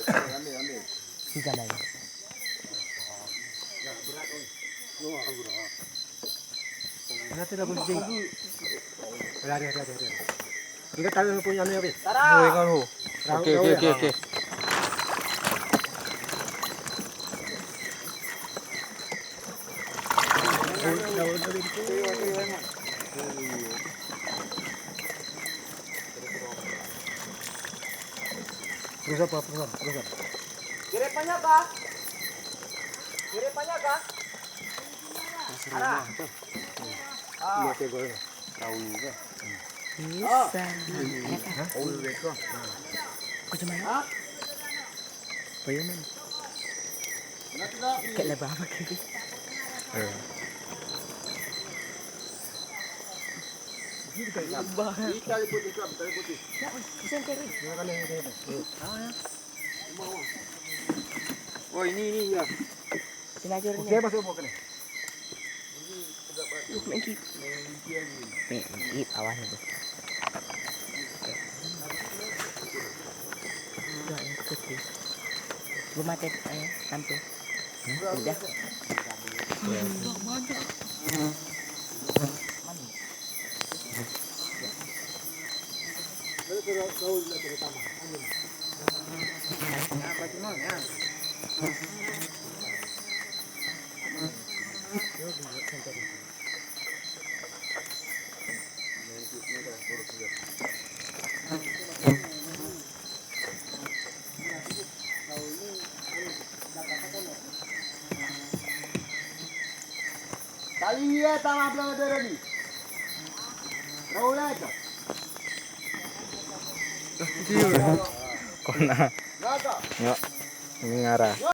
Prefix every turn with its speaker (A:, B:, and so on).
A: Tiga lagi.
B: Hati lah kucing. Ada. Ingat tahu punya anu apa?
C: Oh, ingat ho. Oke.
B: Terus.
A: Giripannya kah? Arah.
B: Oke, gue. Tahu juga.
A: Bisa.
B: Oh, beko.
A: Kau cuma ya? Bayuman. Kayak lebah apa kiri? Lebah.
B: Tali putih.
A: Bisa kiri.
B: Oh, ini ya.
A: Sinajur
B: Oke,
A: ni.
B: masuk bukan.
A: Mengkip. Mengkip awas itu. Dua yang putih. Belum ada ayah tampil. Udah.
B: Tali ya tanah belakang tadi. Rawat aja.
C: Kona.
B: Nada.
C: Nggak. Ini ngarah.